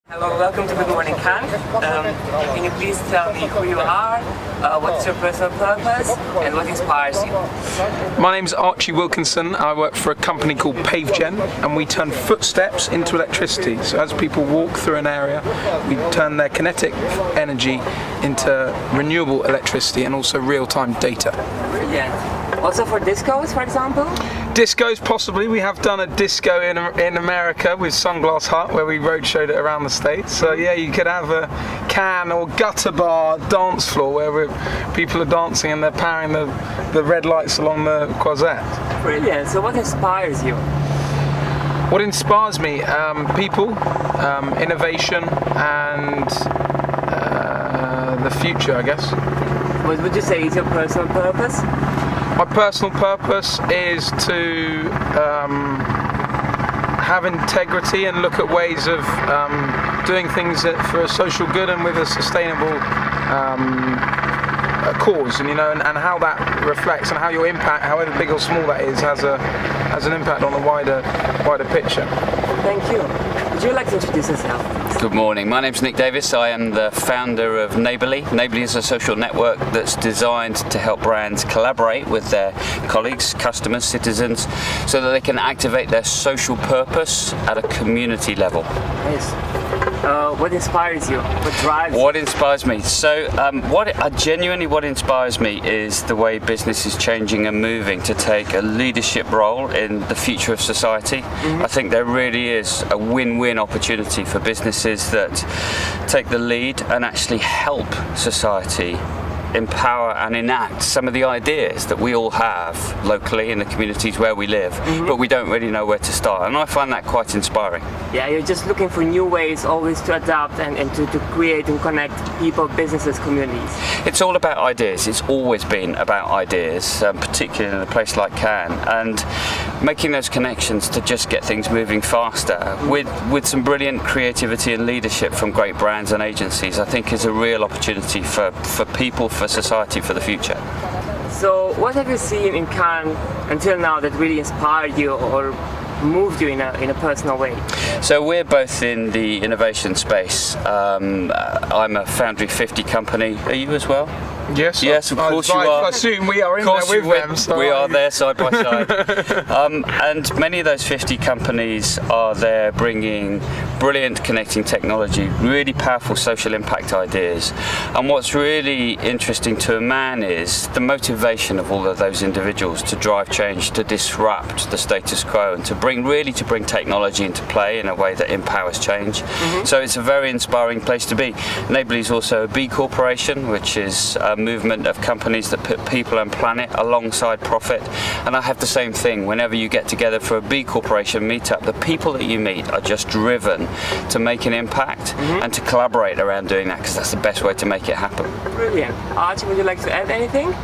Hello, welcome to Good Morning Cannes. Can you please tell me who you are, what's your personal purpose, and what inspires you? My name's Archie Wilkinson. I work for a company called PaveGen, and we turn footsteps into electricity. So as people walk through an area, we turn their kinetic energy into renewable electricity and also real-time data. Brilliant. Also for discos, for example? Discos, possibly. We have done a disco in America with Sunglass Hut, where we roadshowed it around the States. So yeah, you could have a can or gutter bar dance floor where people are dancing and they're powering the red lights along the Croisette. Brilliant. So what inspires you? What inspires me? People, innovation, and the future, I guess. What would you say is your personal purpose? My personal purpose is to have integrity and look at ways of doing things for a social good and with a sustainable cause, and how that reflects and how your impact, however big or small that is, has an impact on the wider picture. Thank you. Would you like to introduce yourself? Good morning, my name's Nick Davis. I am the founder of Neighbourly. Neighbourly is a social network that's designed to help brands collaborate with their colleagues, customers, citizens, so that they can activate their social purpose at a community level. Nice. What inspires you? What drives you? What inspires me? So what inspires me is the way business is changing and moving to take a leadership role in the future of society. Mm-hmm. I think there really is a win-win opportunity for businesses that take the lead and actually help society empower and enact some of the ideas that we all have locally in the communities where we live, but we don't really know where to start, and I find that quite inspiring. Yeah, you're just looking for new ways always to adapt and to create and connect people, businesses, communities. It's all about ideas. It's always been about ideas, particularly in a place like Cannes, and making those connections to just get things moving faster with some brilliant creativity and leadership from great brands and agencies, I think is a real opportunity for people, for society, for the future. So what have you seen in Cannes until now that really inspired you or moved you in a personal way? So we're both in the innovation space. I'm a Foundry 50 company. Are you as well? Yes, of course you are. I assume we are in there with them. So we are there side by side. And many of those 50 companies are there bringing brilliant connecting technology, really powerful social impact ideas. And what's really interesting to a man is the motivation of all of those individuals to drive change, to disrupt the status quo, and to bring technology into play in a way that empowers change. So it's a very inspiring place to be. Neighbourly is also a B Corporation, which is a movement of companies that put people and planet alongside profit. And I have the same thing. Whenever you get together for a B Corporation meetup, the people that you meet are just driven to make an impact and to collaborate around doing that, because that's the best way to make it happen. Brilliant. Archie, would you like to add anything?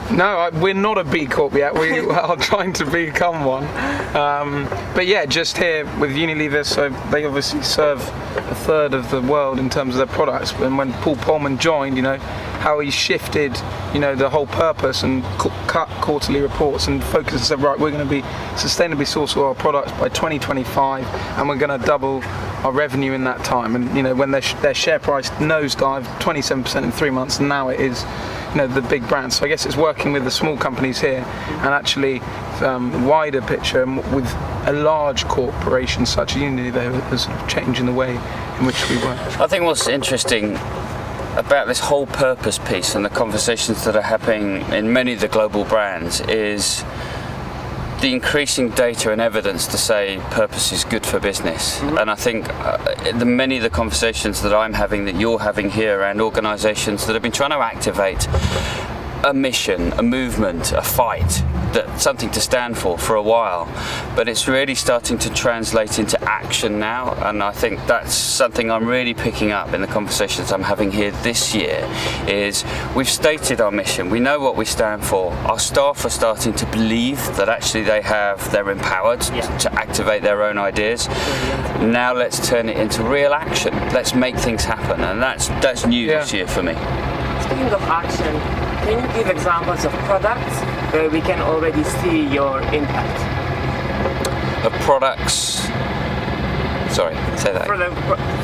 No, we're not a B Corp yet. We are trying to become one. But yeah, just here with Unilever, so they obviously serve a third of the world in terms of their products. And when Paul Polman joined, how he shifted, the whole purpose and cut quarterly reports and focused and said, right, we're going to be sustainably source all our products by 2025, and we're going to double our revenue in that time. And when their share price nosedived 27% in 3 months, and now it is the big brands. So I guess it's working with the small companies here and actually wider picture with a large corporation such as Unilever is changing the way in which we work. I think what's interesting about this whole purpose piece and the conversations that are happening in many of the global brands is the increasing data and evidence to say purpose is good for business. And I think many of the conversations that I'm having, that you're having here, around organisations that have been trying to activate a mission, a movement, a fight, something to stand for a while, but it's really starting to translate into action now, and I think that's something I'm really picking up in the conversations I'm having here this year. Is we've stated our mission, we know what we stand for, our staff are starting to believe that actually they're empowered to activate their own ideas. Now let's turn it into real action, let's make things happen, and that's new this year for me. Speaking of action, can you give examples of products where we can already see your impact? Of products Sorry, say that.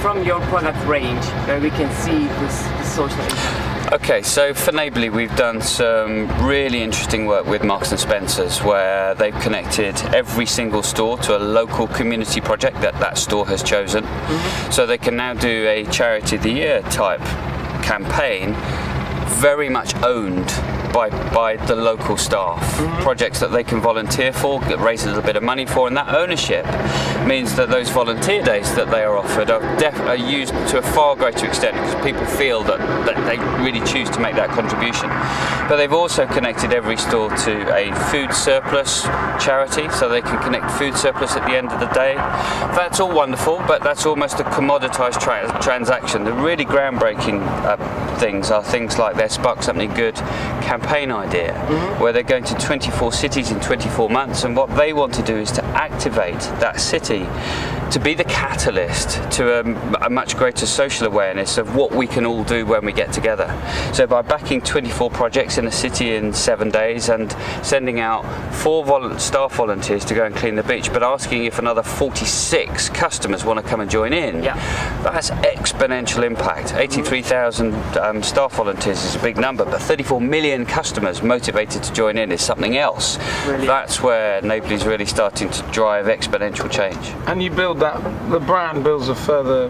From your product range, where we can see this social impact. Okay, so for Neighbourly, we've done some really interesting work with Marks and Spencer's, where they've connected every single store to a local community project that store has chosen. So they can now do a Charity of the Year type campaign, very much owned by the local staff. Projects that they can volunteer for, raise a little bit of money for, and that ownership means that those volunteer days that they are offered are used to a far greater extent, because people feel that they really choose to make that contribution. But they've also connected every store to a food surplus charity, so they can connect food surplus at the end of the day. That's all wonderful, but that's almost a commoditized transaction. The really groundbreaking things are things like their Spark Something Good campaign idea, where they're going to 24 cities in 24 months, and what they want to do is to activate that city to be the catalyst to a much greater social awareness of what we can all do when we get together. So by backing 24 projects in a city in 7 days and sending out 4 staff volunteers to go and clean the beach, but asking if another 46 customers want to come and join in, that's exponential impact. 83,000 staff volunteers is a big number, but 34 million customers motivated to join in is something else. Really? That's where Neighbourly's really starting to drive exponential change. And you build that, the brand builds a further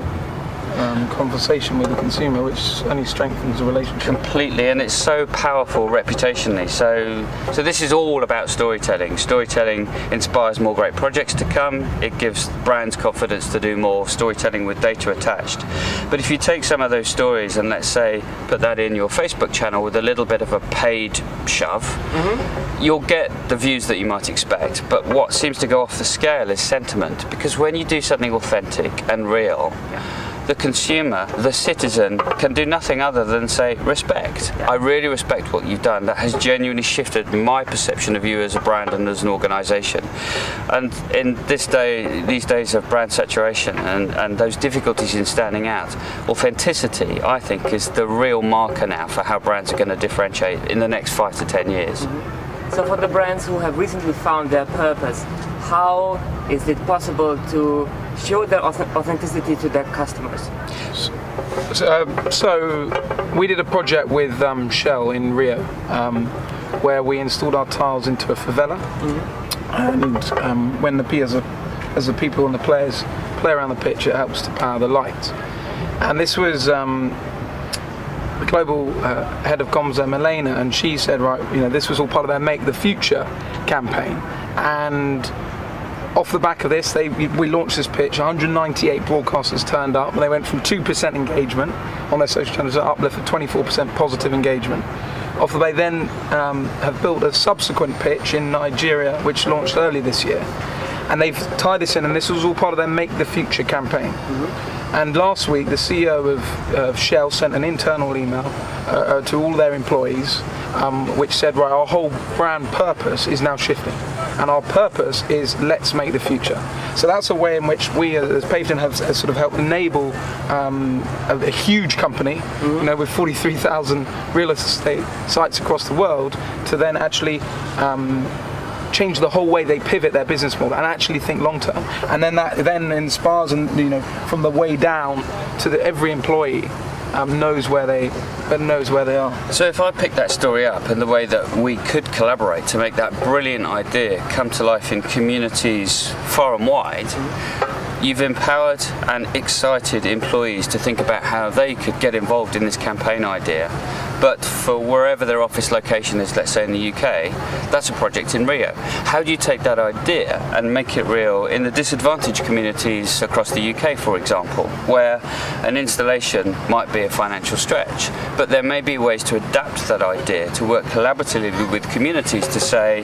conversation with the consumer, which only strengthens the relationship. Completely, and it's so powerful reputationally. So this is all about storytelling. Storytelling inspires more great projects to come. It gives brands confidence to do more storytelling with data attached. But if you take some of those stories and, let's say, put that in your Facebook channel with a little bit of a paid shove, you'll get the views that you might expect. But what seems to go off the scale is sentiment, because when you do something authentic and real, the consumer, the citizen, can do nothing other than say, respect. I really respect what you've done. That has genuinely shifted my perception of you as a brand and as an organisation. And in these days of brand saturation and those difficulties in standing out, authenticity, I think, is the real marker now for how brands are going to differentiate in the next 5 to 10 years. So for the brands who have recently found their purpose, how is it possible to show their authenticity to their customers? So we did a project with Shell in Rio, where we installed our tiles into a favela, and when as the people and the players play around the pitch, it helps to power the lights. And this was the global head of comms, Milena, and she said, right, this was all part of their Make the Future campaign, and off the back of this, we launched this pitch. 198 broadcasters turned up, and they went from 2% engagement on their social channels to uplift of 24% positive engagement. Off the bay, then have built a subsequent pitch in Nigeria, which launched early this year, and they've tied this in, and this was all part of their Make the Future campaign. And last week, the CEO of Shell sent an internal email to all their employees, which said, right, our whole brand purpose is now shifting. And our purpose is let's make the future. So that's a way in which we as Paveton have sort of helped enable a huge company, with 43,000 real estate sites across the world, to then actually change the whole way they pivot their business model and actually think long term. And then that then inspires, and from the way down to every employee knows where they are. So if I pick that story up in the way that we could collaborate to make that brilliant idea come to life in communities far and wide, you've empowered and excited employees to think about how they could get involved in this campaign idea. But for wherever their office location is, let's say in the UK, that's a project in Rio. How do you take that idea and make it real in the disadvantaged communities across the UK, for example, where an installation might be a financial stretch, but there may be ways to adapt that idea, to work collaboratively with communities to say,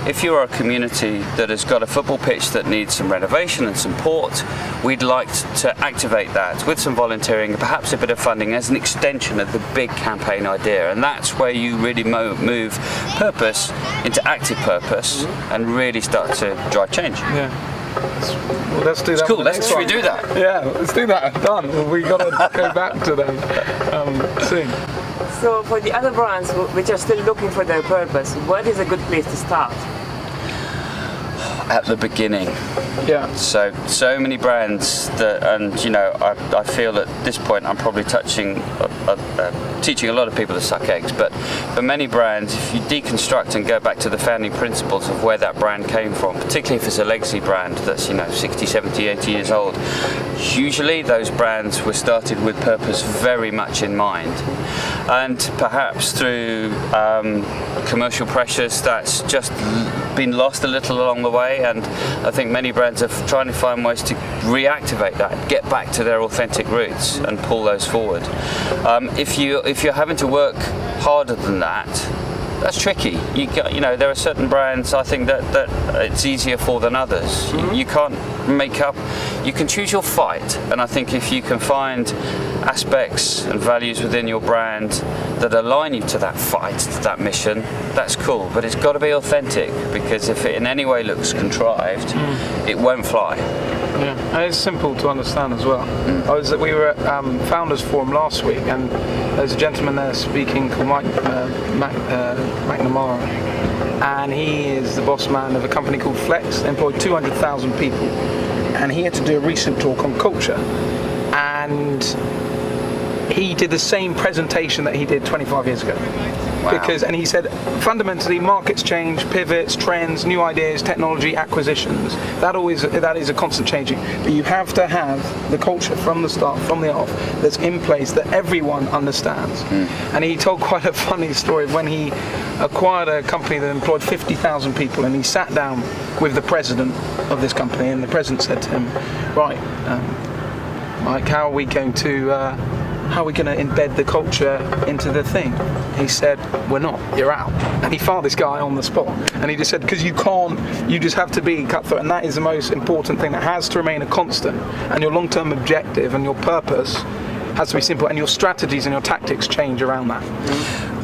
if you're a community that has got a football pitch that needs some renovation and support, we'd like to activate that with some volunteering, perhaps a bit of funding as an extension of the big campaign idea. And that's where you really move purpose into active purpose and really start to drive change. Yeah. Well, let's do that. It's cool. Let's do that. Yeah, let's do that. Done. We got to go back to them soon. So for the other brands which are still looking for their purpose, what is a good place to start? at the beginning. Yeah. So many brands that, and you know, I feel at this point I'm probably teaching a lot of people to suck eggs, but for many brands, if you deconstruct and go back to the founding principles of where that brand came from, particularly if it's a legacy brand that's, you know, 60, 70, 80 years old, usually those brands were started with purpose very much in mind. And perhaps through commercial pressures, that's just been lost a little along the way, and I think many brands are trying to find ways to reactivate that, get back to their authentic roots and pull those forward. If you're having to work harder than that, that's tricky. You know, there are certain brands I think that it's easier for than others. You can't make up. You can choose your fight, and I think if you can find aspects and values within your brand that align you to that fight, to that mission, that's cool. But it's got to be authentic, because if it in any way looks contrived, it won't fly. Yeah, and it's simple to understand as well. We were at Founders Forum last week, and there's a gentleman there speaking called McNamara, and he is the boss man of a company called Flex. They employ 200,000 people, and he had to do a recent talk on culture, and he did the same presentation that he did 25 years ago. Wow. And he said, fundamentally, markets change, pivots, trends, new ideas, technology, acquisitions. That is a constant changing. But you have to have the culture from the start, from the off, that's in place that everyone understands. And he told quite a funny story of when he acquired a company that employed 50,000 people, and he sat down with the president of this company, and the president said to him, right, Mike, how are we going to embed the culture into the thing? He said, we're not, you're out. And he fired this guy on the spot. And he just said, because you just have to be cutthroat, and that is the most important thing that has to remain a constant. And your long-term objective and your purpose has to be simple, and your strategies and your tactics change around that.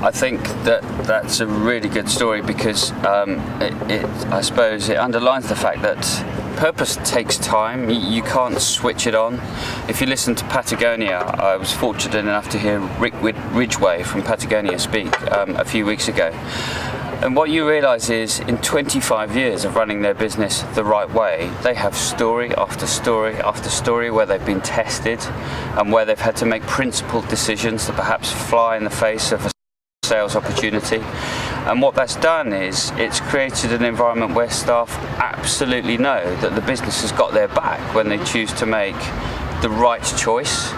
I think that's a really good story, because I suppose it underlines the fact that purpose takes time. You can't switch it on. If you listen to Patagonia, I was fortunate enough to hear Rick Ridgway from Patagonia speak a few weeks ago. And what you realise is, in 25 years of running their business the right way, they have story after story after story where they've been tested and where they've had to make principled decisions that perhaps fly in the face of a sales opportunity. And what that's done is it's created an environment where staff absolutely know that the business has got their back when they choose to make the right choice.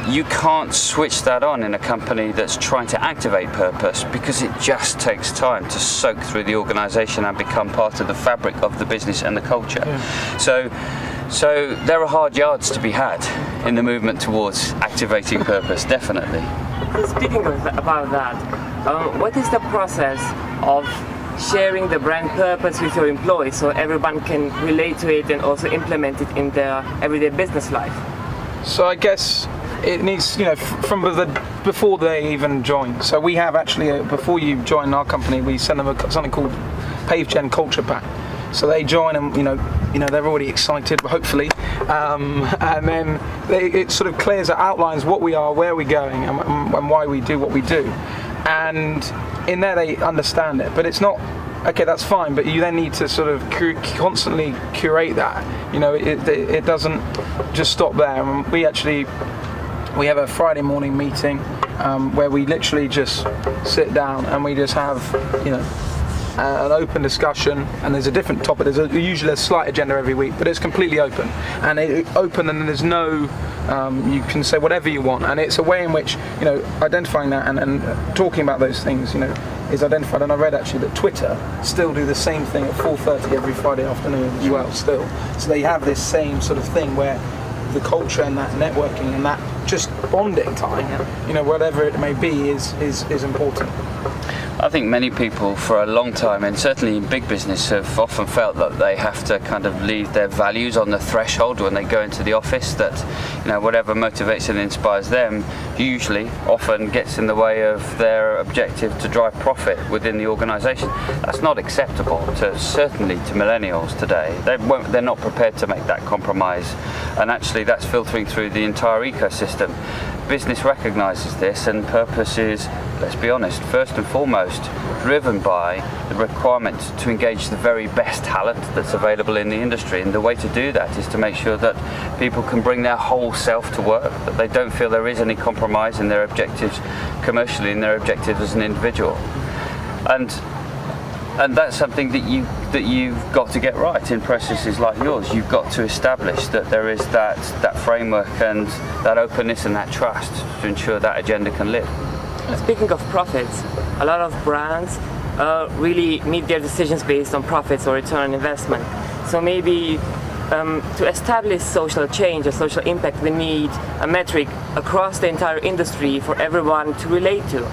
You can't switch that on in a company that's trying to activate purpose, because it just takes time to soak through the organisation and become part of the fabric of the business and the culture. So there are hard yards to be had in the movement towards activating purpose, definitely. Speaking about that, what is the process of sharing the brand purpose with your employees so everyone can relate to it and also implement it in their everyday business life? So I guess it needs, from before they even join. So we have actually, before you join our company, we send them something called PaveGen Culture Pack. So they join, and they're already excited, hopefully, and then it sort of clears, it outlines what we are, where we're going, and why we do what we do. And in there they understand it, but it's not okay. That's fine, but you then need to sort of constantly curate that. It doesn't just stop there. And we have a Friday morning meeting where we literally just sit down and we just have an open discussion, and there's a different topic. There's usually a slight agenda every week, but it's completely open. And there's no, you can say whatever you want, and it's a way in which, identifying that and talking about those things, is identified. And I read actually that Twitter still do the same thing at 4:30 every Friday afternoon as well, still. So they have this same sort of thing where the culture and that networking and that just bonding time, whatever it may be, is important. I think many people for a long time, and certainly in big business, have often felt that they have to kind of leave their values on the threshold when they go into the office, that whatever motivates and inspires them usually often gets in the way of their objective to drive profit within the organisation. That's not acceptable certainly to millennials today. They're not prepared to make that compromise, and actually that's filtering through the entire ecosystem. business recognises this, and purpose is, let's be honest, first and foremost driven by the requirement to engage the very best talent that's available in the industry. And the way to do that is to make sure that people can bring their whole self to work, that they don't feel there is any compromise in their objectives commercially, in their objectives as an individual. And that's something that you've got to get right in processes like yours. You've got to establish that there is that framework and that openness and that trust to ensure that agenda can live. Speaking of profits, a lot of brands really make their decisions based on profits or return on investment. So maybe to establish social change or social impact, we need a metric across the entire industry for everyone to relate to.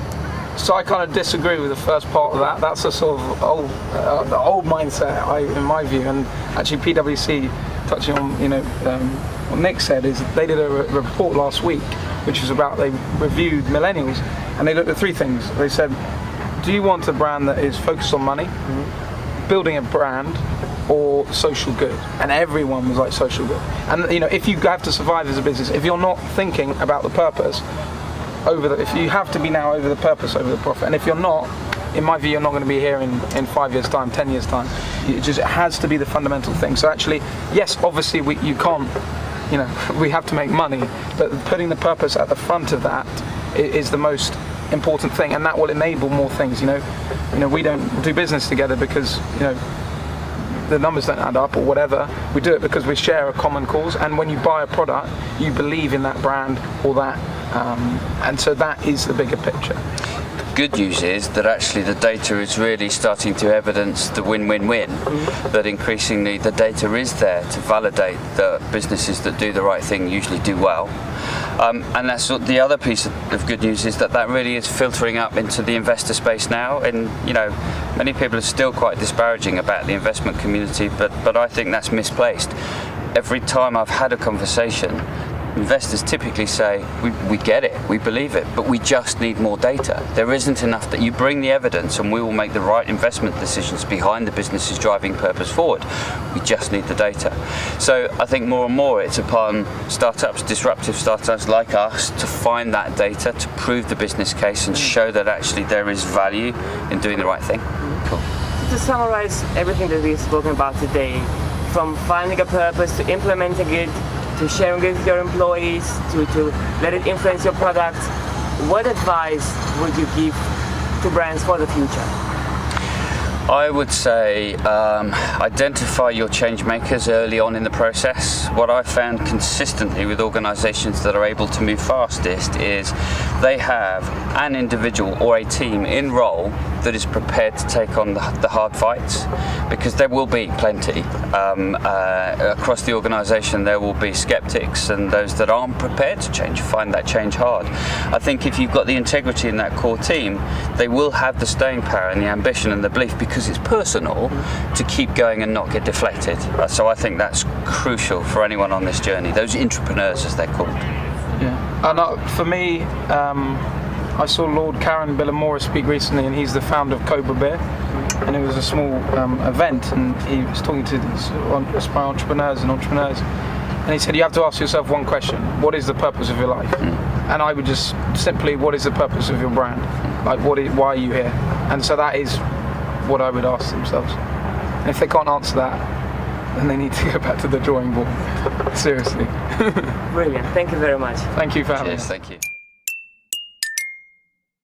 So I kind of disagree with the first part of that. That's a sort of old mindset, in my view. And actually, PwC, touching on what Nick said, is they did a report last week, which is about, they reviewed millennials, and they looked at three things. They said, do you want a brand that is focused on money, building a brand, or social good? And everyone was like social good. And if you have to survive as a business, if you're not thinking about the purpose if you have to be now over the purpose over the profit, and if you're not, in my view, you're not going to be here in 5 years time, 10 years time. It has to be the fundamental thing. So actually, yes, obviously you can't, we have to make money, but putting the purpose at the front of that is the most important thing, and that will enable more things. We don't do business together because the numbers don't add up or whatever. We do it because we share a common cause, and when you buy a product, you believe in that brand or that, and so that is the bigger picture. Good news is that actually the data is really starting to evidence the win-win-win, that increasingly the data is there to validate that businesses that do the right thing usually do well. And that's the other piece of good news, is that really is filtering up into the investor space now. And many people are still quite disparaging about the investment community, but I think that's misplaced. Every time I've had a conversation, investors typically say, we get it, we believe it, but we just need more data. There isn't enough. That you bring the evidence and we will make the right investment decisions behind the business's driving purpose forward. We just need the data. So I think more and more it's upon startups, disruptive startups like us, to find that data, to prove the business case and show that actually there is value in doing the right thing. Cool. To summarize everything that we've spoken about today, from finding a purpose to implementing it, to sharing it with your employees, to let it influence your product, what advice would you give to brands for the future? I would say identify your change makers early on in the process. What I've found consistently with organisations that are able to move fastest is they have an individual or a team in role that is prepared to take on the hard fights, because there will be plenty. Across the organisation there will be skeptics and those that aren't prepared to change, find that change hard. I think if you've got the integrity in that core team, they will have the staying power and the ambition and the belief, because it's personal, to keep going and not get deflected. So I think that's crucial for anyone on this journey, those entrepreneurs as they're called. Yeah, and for me, I saw Lord Karen Billamora speak recently, and he's the founder of Cobra Beer, and it was a small event, and he was talking to aspiring entrepreneurs, and he said, you have to ask yourself one question: what is the purpose of your life? And I would just simply, what is the purpose of your brand? Like, why are you here? And so that is what I would ask themselves. And if they can't answer that, then they need to go back to the drawing board. Seriously. Brilliant. Thank you very much. Thank you for having me. Cheers, thank you.